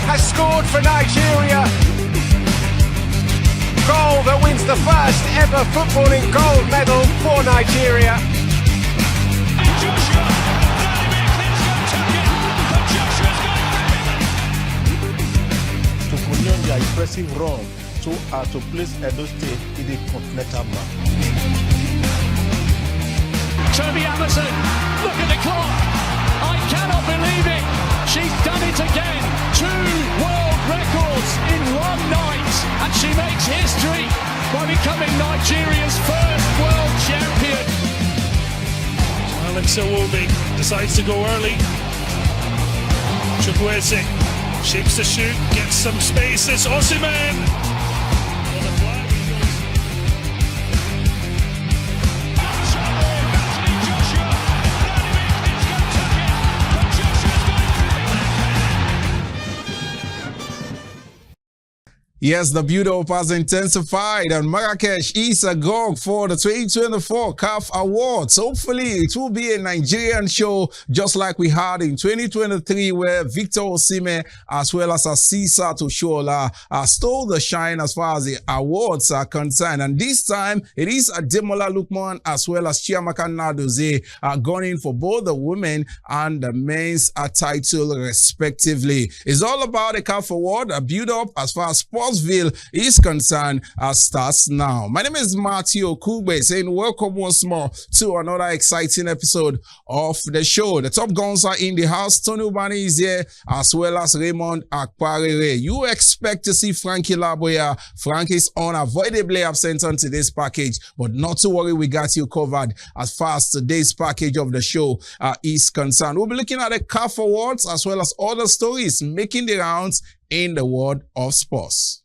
has scored for Nigeria. Goal that wins the first ever footballing gold medal for Nigeria. To continue their impressive run to place Edo State in the continental map. Toby Amazon, look at the clock. I cannot believe it. She's done it again. 2 world records in one night. And she makes history by becoming Nigeria's first world champion. Alex Iwobi decides to go early. Chukwueze shapes the shoot, gets some spaces. Osimhen. Yes, the build-up has intensified, and Marrakesh is agog for the 2024 CAF Awards. Hopefully, it will be a Nigerian show, just like we had in 2023, where Victor Osimhen as well as Asisa Toshola stole the shine as far as the awards are concerned. And this time, it is Ademola Lookman as well as Chiamaka Nnadozie going in for both the women and the men's title, respectively. It's all about the CAF Award, a build-up as far as Sportsville is concerned, starts now. My name is Matthew Kugbe, saying welcome once more to another exciting episode of the show. The top guns are in the house. Tony Ubani is here, as well as Raymond Akparere. You expect to see Frankie Laboya. Frank is unavoidably absent on today's package, but not to worry, we got you covered as far as today's package of the show is concerned. We'll be looking at the CAF Awards as well as other stories making the rounds in the world of sports.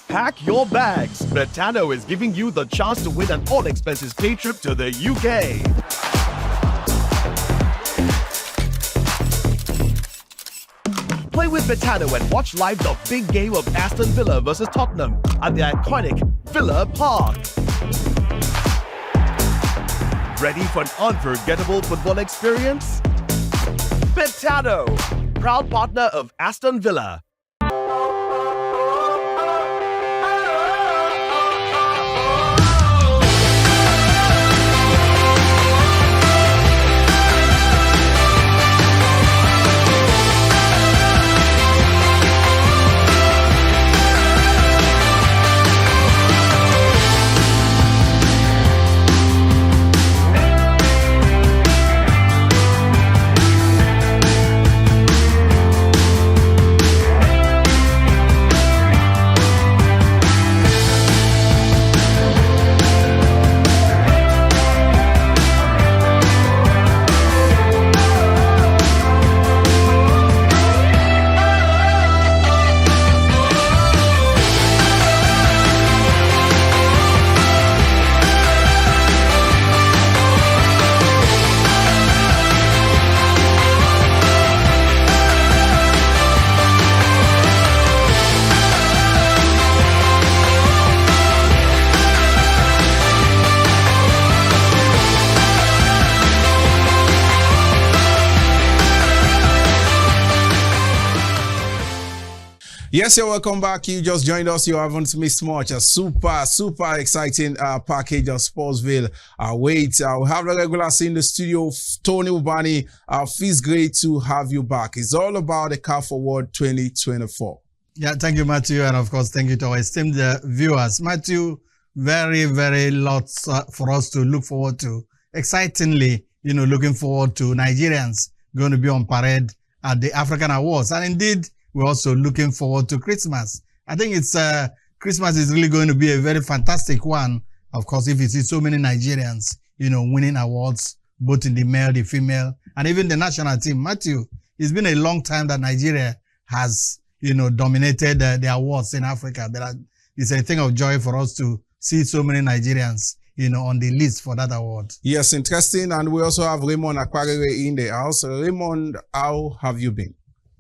Pack your bags. Betano is giving you the chance to win an all-expenses-paid trip to the UK. Play with Betano and watch live the big game of Aston Villa versus Tottenham at the iconic Villa Park. Ready for an unforgettable football experience? Betano, proud partner of Aston Villa. Yes, you're welcome back. You just joined us. You haven't missed much. A super exciting package of Sportsville. Wait, we have the regulars in the studio. Tony Ubani, feels great to have you back. It's all about the CAF Award 2024. Yeah, thank you, Matthew. And of course, thank you to our esteemed viewers. Matthew, very lots for us to look forward to. Excitingly, looking forward to Nigerians going to be on parade at the African Awards. And indeed, we're also looking forward to Christmas. I think Christmas is really going to be a very fantastic one. Of course, if you see so many Nigerians, winning awards, both in the male, the female, and even the national team. Matthew, it's been a long time that Nigeria has, dominated the awards in Africa. It's a thing of joy for us to see so many Nigerians, on the list for that award. Yes, interesting. And we also have Raymond Akparere in the house. Raymond, how have you been?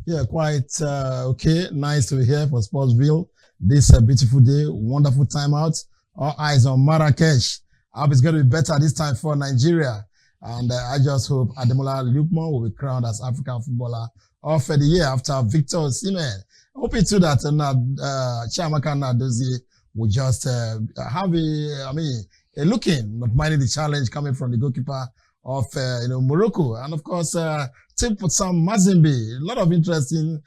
Yeah, quite okay. Nice to be here for Sportsville. This beautiful day, wonderful time out. All eyes on Marrakesh. I hope it's going to be better this time for Nigeria. And I just hope Ademola Lookman will be crowned as African Footballer of the Year after Victor Osimhen. Hoping too that Chiamaka Nnadozie will just have a looking, not minding the challenge coming from the goalkeeper of Morocco. And of course, Tim Sam Mazembe. A lot of interesting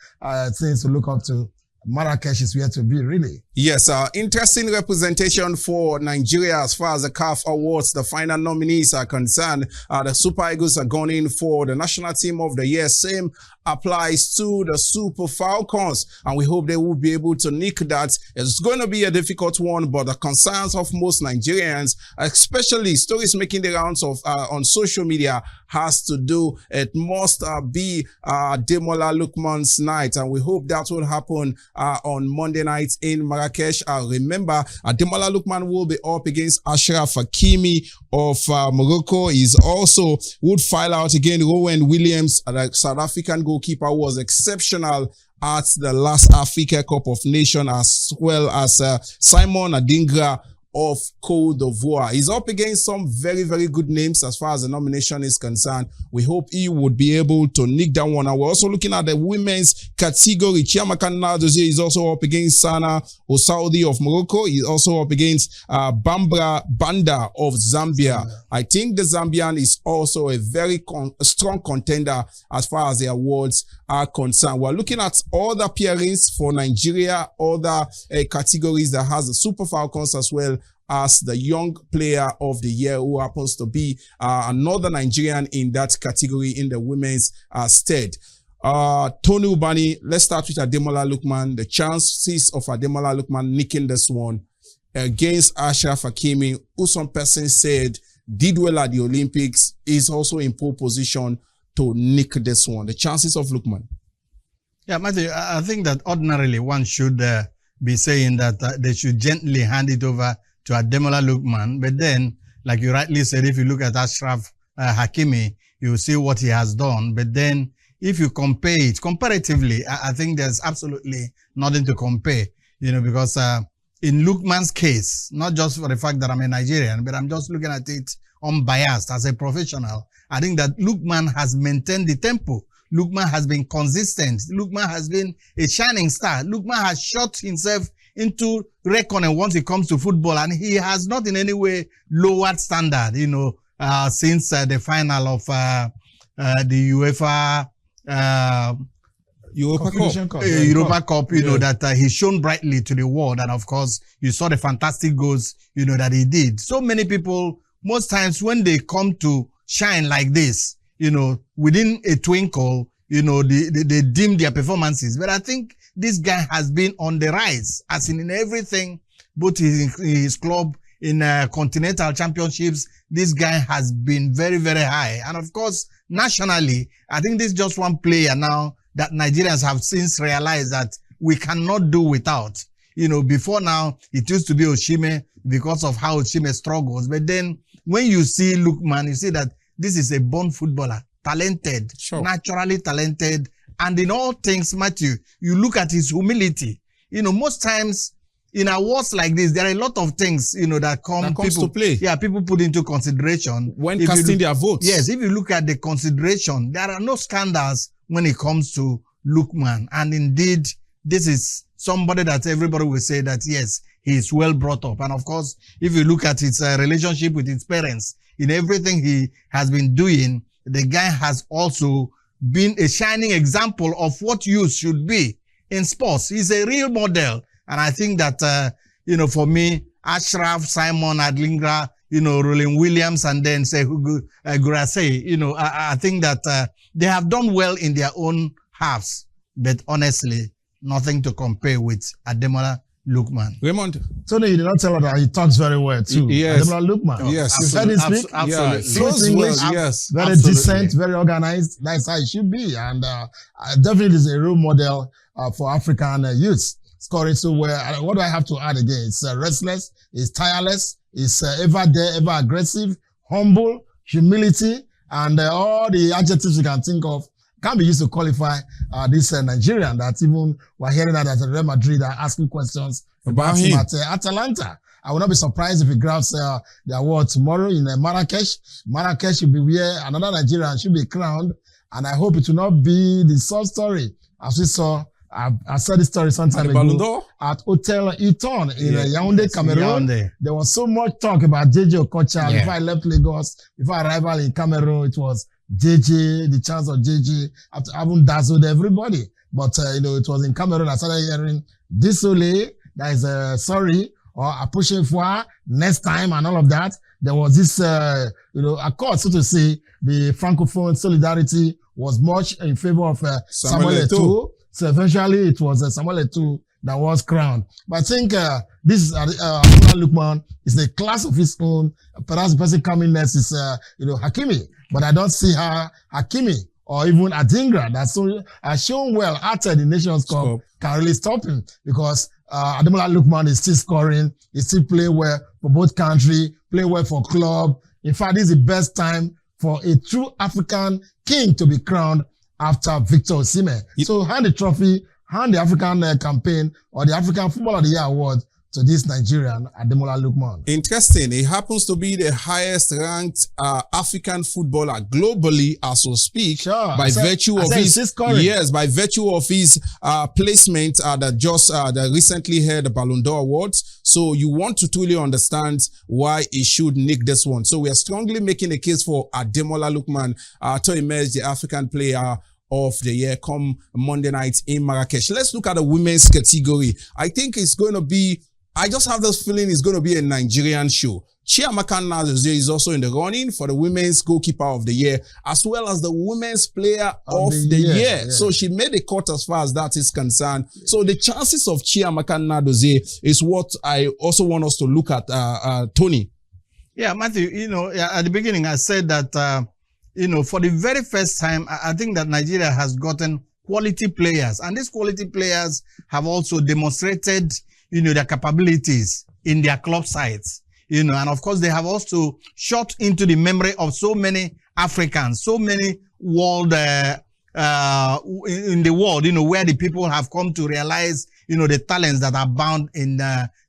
things to look up to. Marrakesh is where to be, really. Yes, interesting representation for Nigeria as far as the CAF Awards, the final nominees are concerned. The Super Eagles are going in for the National Team of the Year. Same applies to the Super Falcons, and we hope they will be able to nick that. It's going to be a difficult one, but the concerns of most Nigerians, especially stories making the rounds of on social media, has to do, it must be Ademola Lookman's night, and we hope that will happen on Monday night in Marrakesh. Remember, Ademola Lookman will be up against Achraf Hakimi of Morocco. He's also would file out again Rowan Williams, the South African goalkeeper, who was exceptional at the last Africa Cup of Nations, as well as Simon Adingra of Côte d'Ivoire. He's up against some very, very good names as far as the nomination is concerned. We hope he would be able to nick that one. And we're also looking at the women's category. Chiamaka Nnadozie is also up against Sana Osaudi of Morocco. He's also up against Bambara Banda of Zambia. I think the Zambian is also a very strong contender as far as the awards are concerned. We're looking at all the pairings for Nigeria, other categories that has the Super Falcons as well as the Young Player of the Year, who happens to be another Nigerian in that category in the women's stead. Tony Ubani, let's start with Ademola Lookman. The chances of Ademola Lookman nicking this one against Achraf Hakimi, who some person said did well at the Olympics, is also in pole position to nick this one. The chances of Lookman. Yeah, Matthew, I think that ordinarily one should be saying that they should gently hand it over to Ademola Lookman. But then, like you rightly said, if you look at Achraf Hakimi, you will see what he has done. But then, if you compare it comparatively, I think there's absolutely nothing to compare, because in Lookman's case, not just for the fact that I'm a Nigerian, but I'm just looking at it unbiased as a professional. I think that Lookman has maintained the tempo. Lookman has been consistent. Lookman has been a shining star. Lookman has shot himself into reckoning once it comes to football, and he has not in any way lowered standard, since the final of the UEFA Europa Cup, that he shone brightly to the world. And of course, you saw the fantastic goals, that he did. So many people, most times when they come to shine like this, within a twinkle, they dim their performances. But I think this guy has been on the rise, as in everything, both in his club, in continental championships. This guy has been very, very high. And of course, nationally, I think this is just one player now that Nigerians have since realized that we cannot do without. Before now, it used to be Osimhen because of how Osimhen struggles. But then when you see Lookman, you see that this is a born footballer, talented, naturally talented. And in all things, Matthew, you look at his humility. Most times in awards like this, there are a lot of things, that comes to play. Yeah, people put into consideration when casting their votes. Yes, if you look at the consideration, there are no scandals when it comes to Lookman. And indeed, this is somebody that everybody will say that, yes, he is well brought up. And of course, if you look at his relationship with his parents, in everything he has been doing, the guy has also been a shining example of what youth should be in sports. He's a real model. And I think that, for me, Achraf, Simon Adingra, Roland Williams, and then say Gurase, I think that they have done well in their own halves. But honestly, nothing to compare with Ademola Lookman. Raymond. Tony, you did not tell her that he talks very well too. Yes. Ademola Lookman. Yes. You heard him speak? Absolutely. Fluent English. Yes. Very decent, very organized. That's how it should be. And definitely is a role model for African youths. Scoring so well. What do I have to add again? It's restless, it's tireless, it's ever there, ever aggressive, humble, humility, and all the adjectives you can think of can be used to qualify this Nigerian that even we're hearing that at Real Madrid are asking questions about him at Atalanta. I will not be surprised if he grabs the award tomorrow in Marrakesh. Marrakesh will be where another Nigerian should be crowned. And I hope it will not be the same story as we saw. I said this story some time ago at Hotel Eton in Yaoundé, Cameroon. There was so much talk about JJ Okocha. Before I left Lagos, before arrival in Cameroon, it was JJ, the chance of JJ after having dazzled everybody. But, it was in Cameroon. I started hearing désolé, that is sorry, or approaching for next time and all of that. There was this, accord, so to say, the Francophone solidarity was much in favor of Samuel Eto'o. So eventually it was Samuel Eto'o that was crowned. But I think this is Ademola Lookman is a class of his own. Perhaps the person coming next is Hakimi. But I don't see her Hakimi or even Adingra that has shown well after the Nations Cup can really stop him, because Ademola Lookman is still scoring, he still play well for both country, play well for club. In fact, this is the best time for a true African king to be crowned after Victor Osimhen. So hand the trophy, hand the African campaign or the African Footballer of the Year award to this Nigerian, Ademola Lookman. Interesting. He happens to be the highest ranked African footballer globally, as we speak, by virtue of his placement that recently had the Ballon d'Or Awards. So you want to truly understand why he should nick this one. So we are strongly making a case for Ademola Lookman to emerge the African player of the year come Monday night in Marrakesh. Let's look at the women's category. I think it's going to be, I just have this feeling it's going to be a Nigerian show. Chiamaka Nnadozie is also in the running for the women's goalkeeper of the year, as well as the women's player of the year. Yeah. So she made a cut as far as that is concerned. So the chances of Chiamaka Nnadozie is what I also want us to look at, Tony. Yeah, Matthew, at the beginning I said that, for the very first time, I think that Nigeria has gotten quality players, and these quality players have also demonstrated, their capabilities in their club sides, and of course they have also shot into the memory of so many Africans, so many world, in the world, where the people have come to realize, the talents that are bound in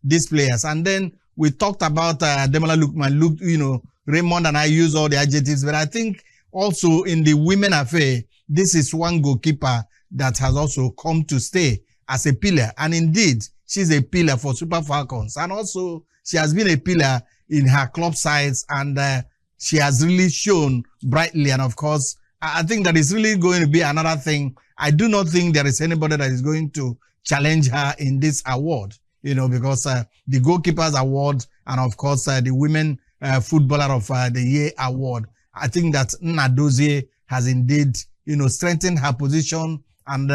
these players. And then we talked about Ademola Lookman, Raymond and I use all the adjectives, but I think also in the women affair, this is one goalkeeper that has also come to stay as a pillar. And indeed, she's a pillar for Super Falcons. And also, she has been a pillar in her club sides, and she has really shown brightly. And of course, I think that is really going to be another thing. I do not think there is anybody that is going to challenge her in this award, because the Goalkeepers Award and of course the Women Footballer of the Year Award, I think that Nnadozie has indeed, strengthened her position. And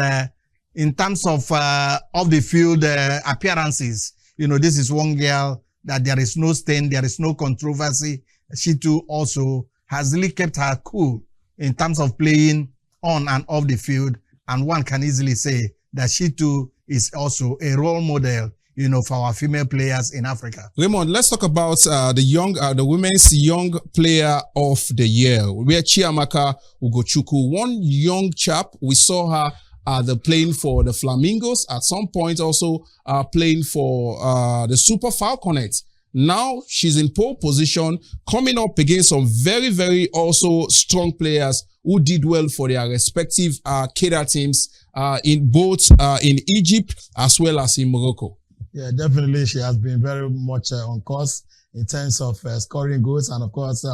in terms of the field appearances, this is one girl that there is no stain, there is no controversy. She too also has really kept her cool in terms of playing on and off the field. And one can easily say that she too is also a role model, for our female players in Africa. Raymond, let's talk about the women's young player of the year. Where Chiamaka Ugochukwu, one young chap, we saw her playing for the Flamingos, at some point also playing for the Super Falconets. Now she's in pole position, coming up against some very, very also strong players who did well for their respective cadre teams in both in Egypt as well as in Morocco. Yeah, definitely. She has been very much on course in terms of scoring goals and, of course,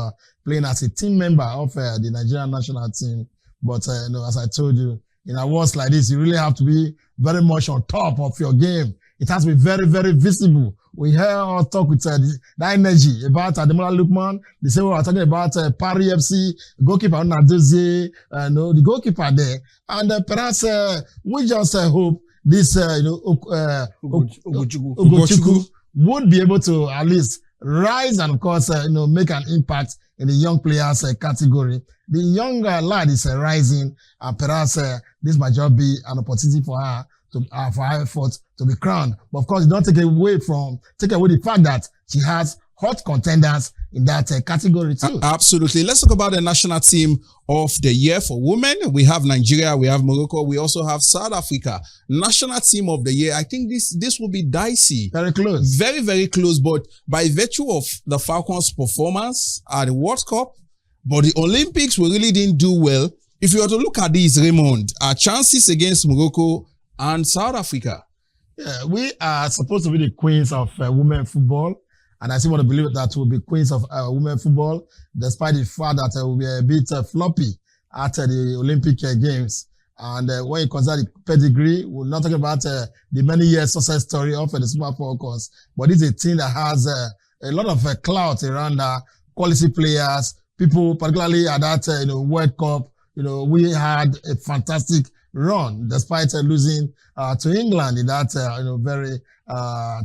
playing as a team member of the Nigerian national team. But, as I told you, in awards like this, you really have to be very much on top of your game. It has to be very, very visible. We hear or talk with that energy about Ademola Lookman. The same way we're talking about Paris FC, goalkeeper Nnadozie, the goalkeeper there. And perhaps we just hope this Ugochukwu would be able to at least rise and, of course, make an impact in the young players category. The young lad is rising, and perhaps this might just be an opportunity for her for her effort to be crowned. But of course, don't take away the fact that she has hot contenders in that category too. Absolutely. Let's talk about the national team of the year for women. We have Nigeria, we have Morocco, we also have South Africa. National team of the year. I think this will be dicey. Very close. Very, very close. But by virtue of the Falcons' performance at the World Cup, but the Olympics, we really didn't do well. If you were to look at these, Raymond, our chances against Morocco and South Africa. Yeah, we are supposed to be the queens of women football. And I still want to believe that we'll be queens of women football, despite the fact that we'll be a bit floppy at the Olympic Games. And when you consider the pedigree, we're not talking about the many years success story of the Super Falcons, but it's a team that has a lot of clout around quality players, people, particularly at that World Cup. We had a fantastic run despite losing to England in that very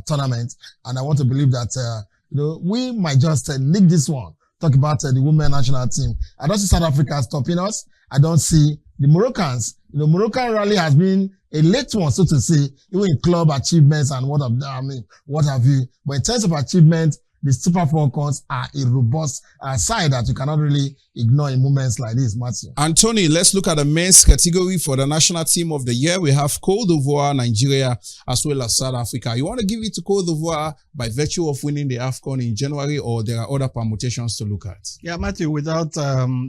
tournament. And I want to believe that we might just nick this one. Talk about the women national team. I don't see South Africa stopping us. I don't see the Moroccans. Moroccan rally has been a late one, so to say, even in club achievements and what have you. But in terms of achievement, the Super Falcons are a robust side that you cannot really ignore in moments like this, Matthew. And Tony, let's look at the men's category for the national team of the year. We have Côte d'Ivoire, Nigeria, as well as South Africa. You want to give it to Côte d'Ivoire by virtue of winning the AFCON in January, or there are other permutations to look at? Yeah, Matthew, without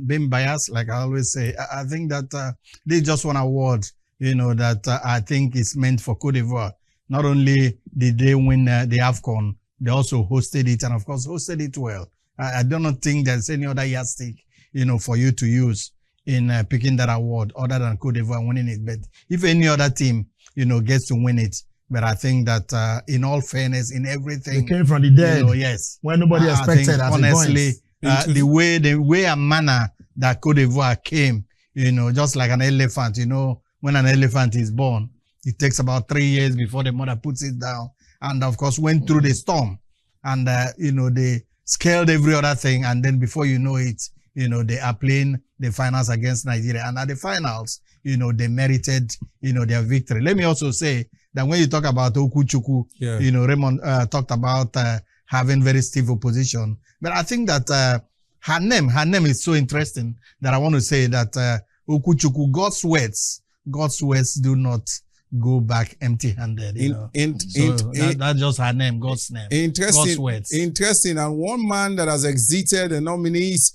being biased, like I always say, I think that they just won an award, that I think is meant for Côte d'Ivoire. Not only did they win the AFCON, they also hosted it, and of course hosted it well. I do not think there's any other yardstick, for you to use in picking that award other than Côte d'Ivoire winning it. But if any other team, gets to win it, but I think that in all fairness, in everything, they came from the dead. Yes, when nobody expected. Honestly, the way and manner that Côte d'Ivoire came, just like an elephant. When an elephant is born, it takes about 3 years before the mother puts it down. And of course, went through the storm, and they scaled every other thing. And then before you know it, they are playing the finals against Nigeria. And at the finals, they merited, their victory. Let me also say that when you talk about Okuchukwu, Raymond talked about having very stiff opposition. But I think that her name is so interesting that I want to say that Okuchukwu, God's words do not go back empty-handed. That's just her name, God's name. Interesting. God's words. Interesting. And one man that has exited the nominees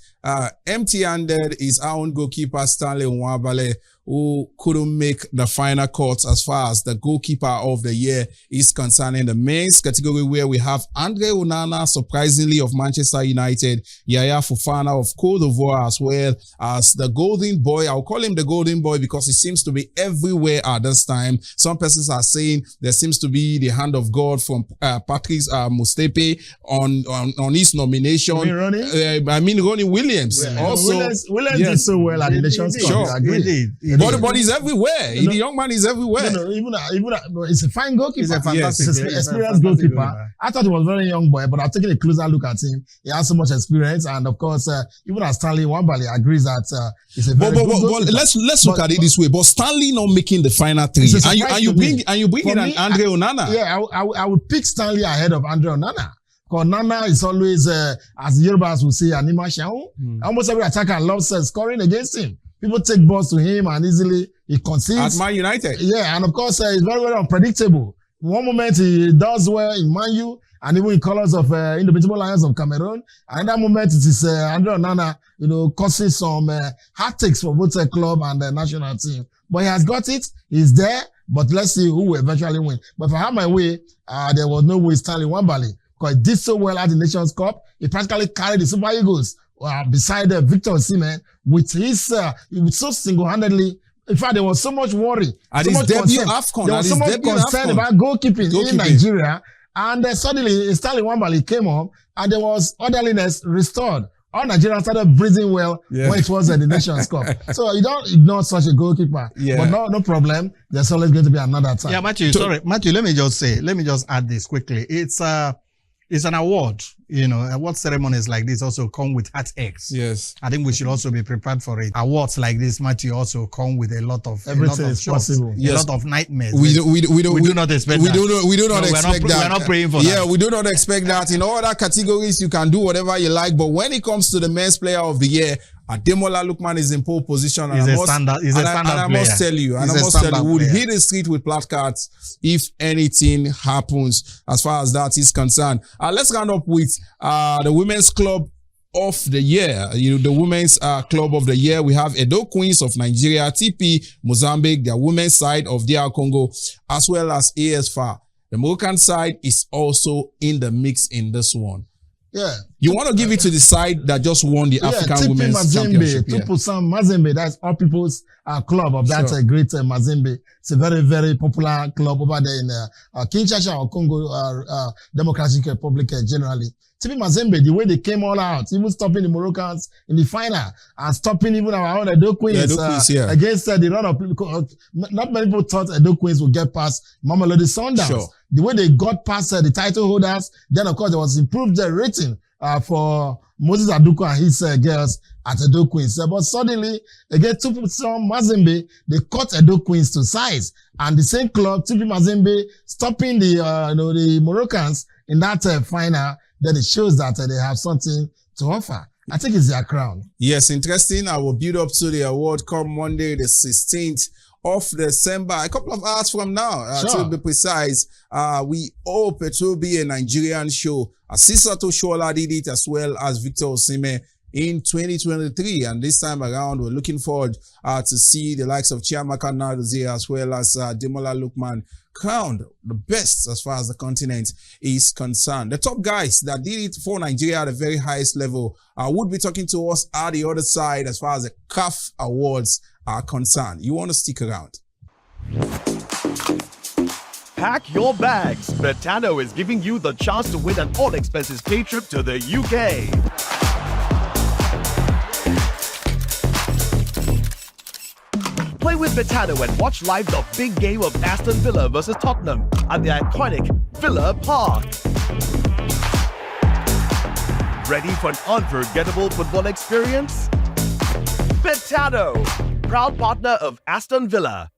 empty-handed is our own goalkeeper, Stanley Nwabale, who couldn't make the final cut as far as the goalkeeper of the year is concerned. In the men's category, where we have Andre Onana, surprisingly, of Manchester United, Yaya Fofana of Côte d'Ivoire, as well as the golden boy. I'll call him the golden boy because he seems to be everywhere at this time. Some persons are saying there seems to be the hand of God from Patrice Motsepe on his nomination. Ronnie Williams. Yeah. Also, Williams did so well at the Nations Cup. Sure. I agree. But he's everywhere. The young man is everywhere. Even it's a fine goalkeeper. He's a fantastic, experienced goalkeeper. I thought he was a very young boy, but I've taken a closer look at him. He has so much experience, and of course, even as Stanley Nwabale agrees that he's a very good goalkeeper. Let's look at it this way. But Stanley not making the final three, and you bring in Andre Onana. Yeah, I would pick Stanley ahead of Andre Onana. Because Nana is always, as the Yorubas would say, Anima Shaun. Almost every attacker loves scoring against him. People take balls to him and easily he concedes. At Man United. Yeah, and of course, he's very, very unpredictable. One moment he does well in Man U and even in colors of Indomitable Lions of Cameroon. Another moment it is Andre Onana, causing some hard takes for both the club and the national team. But he has got it. He's there. But let's see who will eventually win. But if I have my way, there was no way Stanley Nwabale. Because he did so well at the Nations Cup. He practically carried the Super Eagles beside Victor Osimhen with his, so single-handedly. In fact, there was so much worry. At so his much debut concern. AFCON. There was so much concern about goalkeeping in Nigeria. And suddenly, Stanley Nwabale came up and there was orderliness restored. All Nigerians started breathing well when it was the Nations Cup. So you don't ignore such a goalkeeper. Yeah. But no problem. There's always going to be another time. Yeah, Matthew, sorry. Matthew, let me just add this quickly. It's it's an award. Award ceremonies like this also come with heartaches. Yes. I think we should also be prepared for it. Awards like this, Matthew, also come with a lot of everything is possible. A lot of nightmares. We do not expect that. We do not expect that. We're not praying for that. Yeah, we do not expect that. In all other categories, you can do whatever you like. But when it comes to the men's player of the year, Ademola Lookman is in pole position. He's a standard player. I must tell you, would hit the street with placards if anything happens as far as that is concerned. Let's round up with the women's club of the year. The women's club of the year. We have Edo Queens of Nigeria, TP Mozambique, their women's side of DR Congo, as well as AS FAR. The Moroccan side is also in the mix in this one. Yeah. You want to give it to the side that just won the African Women's Championship. Tupu Mazembe, that's all people's club of that great Mazembe. It's a very, very popular club over there in Kinshasa or Congo Democratic Republic generally. Tipi Mazembe, the way they came all out, even stopping the Moroccans in the final and stopping even our own Edo Queens against the run of people. Not many people thought Edo Queens would get past Mamelodi Sundowns. Sure. The way they got past the title holders, then of course there was improved rating for Moses Aduko and his girls at Edo Queens. But suddenly, again, Tupi Mazembe, they cut Edo Queens to size. And the same club, Tupi Mazembe, stopping the Moroccans in that final, then it shows that they have something to offer. I think it's their crown. Yes, interesting. I will build up to the award come Monday, the 16th of December, a couple of hours from now, to be precise. We hope it will be a Nigerian show. Asisato Shola did it as well as Victor Osimhen in 2023. And this time around, we're looking forward to see the likes of Chiamaka Nnadozie as well as Ademola Lookman crowned the best as far as the continent is concerned. The top guys that did it for Nigeria at the very highest level would be talking to us at the other side as far as the CAF Awards are concerned. You want to stick around. Pack your bags. Betano is giving you the chance to win an all-expenses-paid trip to the UK. Play with Betano and watch live the big game of Aston Villa versus Tottenham at the iconic Villa Park. Ready for an unforgettable football experience? Betano, proud partner of Aston Villa.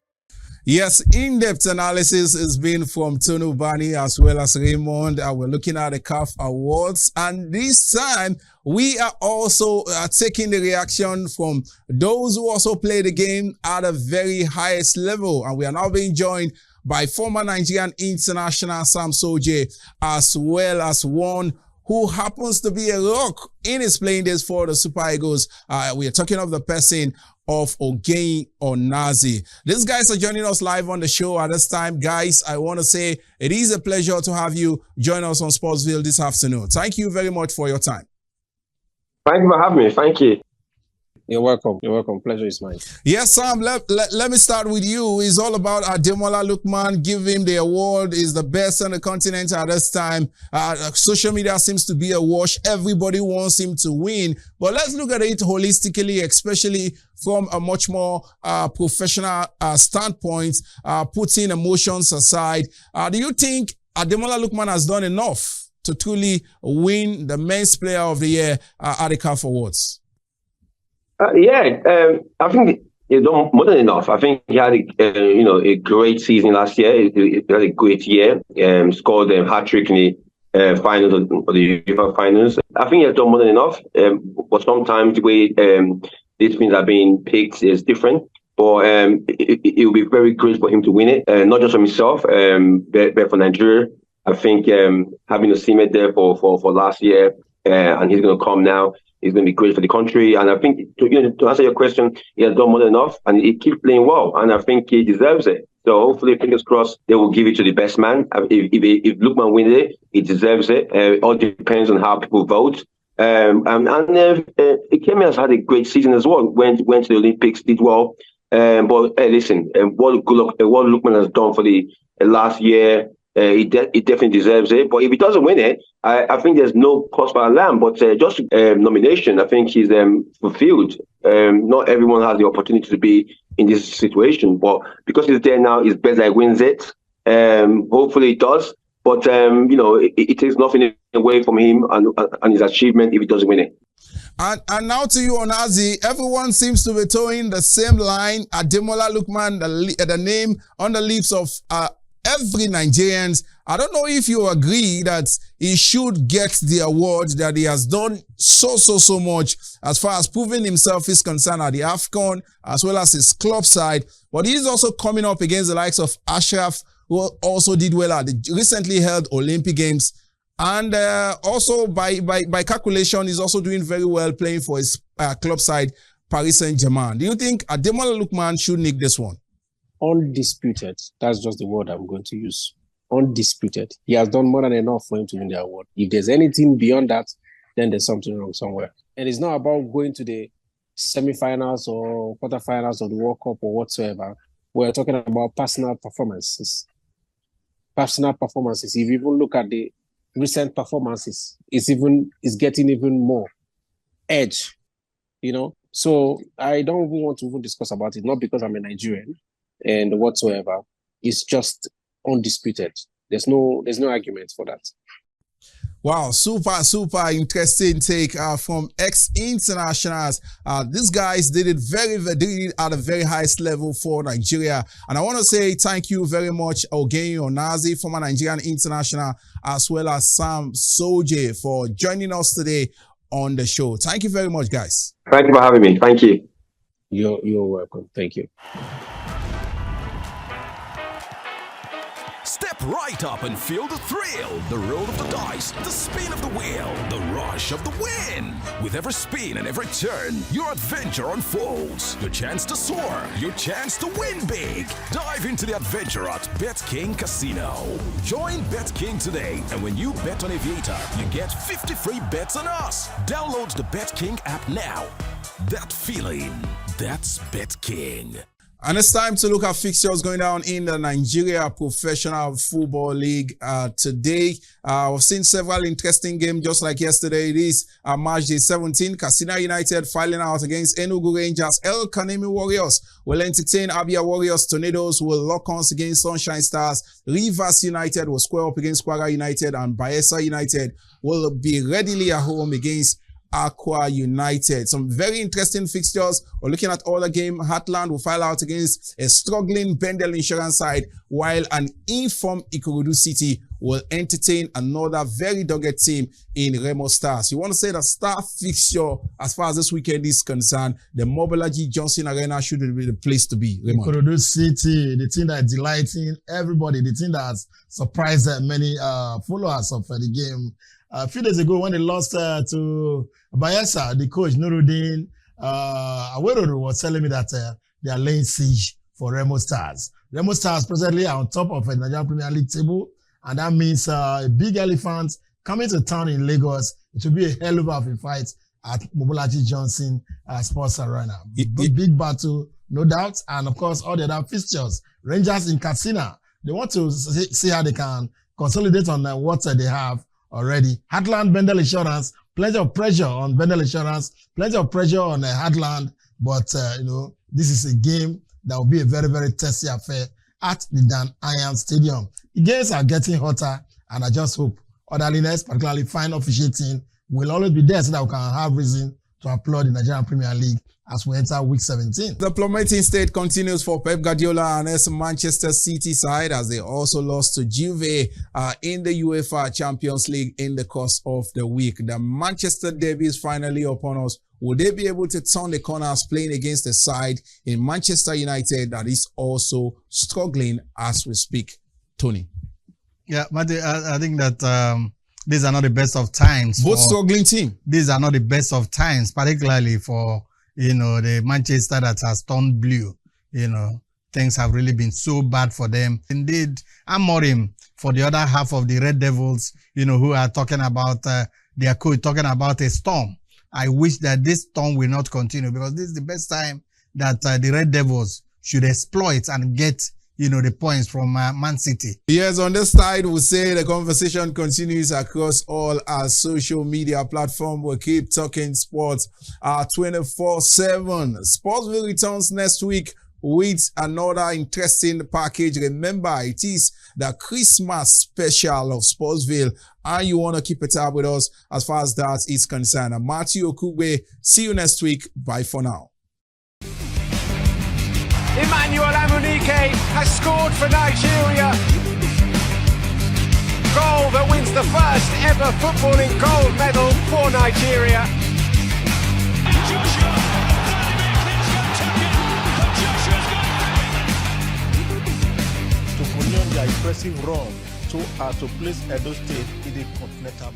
Yes, in-depth analysis is being from Tonu Bani as well as Raymond. We're looking at the CAF Awards, and this time we are also taking the reaction from those who also play the game at the very highest level. And we are now being joined by former Nigerian international Sam Sodje, as well as one who happens to be a rock in his playing days for the Super Eagles. We are talking of the person of Ogenyi Onazi. These guys are joining us live on the show at this time. Guys, I want to say it is a pleasure to have you join us on Sportsville this afternoon. Thank you very much for your time. Thank you for having me. Thank you. You're welcome. You're welcome. Pleasure is mine. Yes, Sam, let me start with you. It's all about Ademola Lookman. Give him the award. He's the best on the continent at this time. Social media seems to be a wash. Everybody wants him to win. But let's look at it holistically, especially from a much more professional standpoint, putting emotions aside. Do you think Ademola Lookman has done enough to truly win the men's player of the year at the CAF Awards? I think he's done more than enough. I think he had a great season last year. He had a great year. Scored a hat-trick in the finals of the UEFA finals. I think he has done more than enough. But sometimes the way these things are being picked is different. But it will be very great for him to win it, not just for himself, but for Nigeria. I think having Osimhen there for last year, and he's going to come now. He's going to be great for the country. And I think, to answer your question, he has done more than enough and he keeps playing well. And I think he deserves it. So hopefully, fingers crossed, they will give it to the best man. If Lookman wins it, he deserves it. It all depends on how people vote. Ikeme has had a great season as well. Went to the Olympics, did well. But listen, what Lookman has done for the last year, he definitely deserves it. But if he doesn't win it, I think there's no cause for alarm. But just nomination, I think he's fulfilled. Not everyone has the opportunity to be in this situation. But because he's there now, it's better he wins it. Hopefully he does. But, it takes nothing away from him and his achievement if he doesn't win it. And now to you, Onazi. Everyone seems to be towing the same line. Ademola Lookman, the name on the lips of every Nigerian. I don't know if you agree that he should get the award, that he has done so much as far as proving himself is concerned at the AFCON, as well as his club side. But he's also coming up against the likes of Ashraf, who also did well at the recently held Olympic Games. And also, by calculation, he's also doing very well playing for his club side, Paris Saint-Germain. Do you think Ademola Lookman should nick this one? Undisputed. That's just the word I'm going to use. Undisputed. He has done more than enough for him to win the award. If there's anything beyond that, then there's something wrong somewhere. And it's not about going to the semi-finals or quarterfinals of the World Cup or whatsoever. We're talking about personal performances. Personal performances. If you even look at the recent performances, it's getting even more edge, you know. So I don't even want to even discuss about it, not because I'm a Nigerian and whatsoever. It's just undisputed. There's no argument for that. Wow, super interesting take from ex-internationals. These guys did it at a very highest level for Nigeria. And I want to say thank you very much, Ogenyi Onazi, former Nigerian international, as well as Sam Sodje, for joining us today on the show. Thank you very much, guys. Thank you for having me. Thank you. You're welcome. Thank you. Step right up and feel the thrill, the roll of the dice, the spin of the wheel, the rush of the win. With every spin and every turn, your adventure unfolds. Your chance to soar, your chance to win big. Dive into the adventure at BetKing Casino. Join BetKing today, and when you bet on Aviator, you get 50 free bets on us. Download the BetKing app now. That feeling, that's BetKing. And it's time to look at fixtures going down in the Nigeria Professional Football League today. We've seen several interesting games just like yesterday. It is March the 17th. Katsina United filing out against Enugu Rangers. El Kanemi Warriors will entertain Abia Warriors. Tornadoes will lock arms against Sunshine Stars. Rivers United will square up against Kwara United. And Bayelsa United will be readily at home against Aqua United. Some very interesting fixtures. We're looking at all the game. Heartland will file out against a struggling Bendel Insurance side, while an informed Ikorodu City will entertain another very dogged team in Remo Stars. You want to say the star fixture as far as this weekend is concerned, the Mobolaji Johnson Arena should be the place to be. Ikorodu City, the team that's delighting everybody, the team that's surprised many followers of the game. A few days ago, when they lost to Bayelsa, the coach Nuruddin Aweroro was telling me that they are laying siege for Remo Stars. Remo Stars presently are on top of the Nigerian Premier League table, and that means a big elephant coming to town in Lagos. It will be a hell of a fight at Mobolaji Johnson Sports Arena. Big battle, no doubt, and of course all the other fixtures. Rangers in Katsina, they want to see how they can consolidate on what they have already. Heartland Bendel Insurance, plenty of pressure on Bendel Insurance, plenty of pressure on Heartland, but you know, this is a game that will be a very, very testy affair at the Dan Iron Stadium. The games are getting hotter, and I just hope orderliness, particularly fine officiating, will always be there so that we can have reason to applaud the Nigerian Premier League as we enter week 17. The plummeting state continues for Pep Guardiola and his Manchester City side, as they also lost to Juve in the UEFA Champions League in the course of the week. The Manchester derby is finally upon us. Will they be able to turn the corners playing against the side in Manchester United that is also struggling as we speak? Tony. Yeah, but I think that these are not the best of times. Both struggling team. These are not the best of times, particularly for, you know, the Manchester that has turned blue. You know, things have really been so bad for them. Indeed, Amorim, for the other half of the Red Devils, you know, who are talking about their coach, talking about a storm. I wish that this storm will not continue, because this is the best time that the Red Devils should exploit and get, you know, the points from Man City. Yes, on this side, we'll say the conversation continues across all our social media platforms. We'll keep talking sports 24/7. Sportsville returns next week with another interesting package. Remember, it is the Christmas special of Sportsville, and you want to keep it up with us as far as that is concerned. I'm Matthew Okugbe. See you next week. Bye for now. Emmanuel Amunike has scored for Nigeria. Goal that wins the first ever footballing gold medal for Nigeria. To continue their impressive run to place Edo State in the continental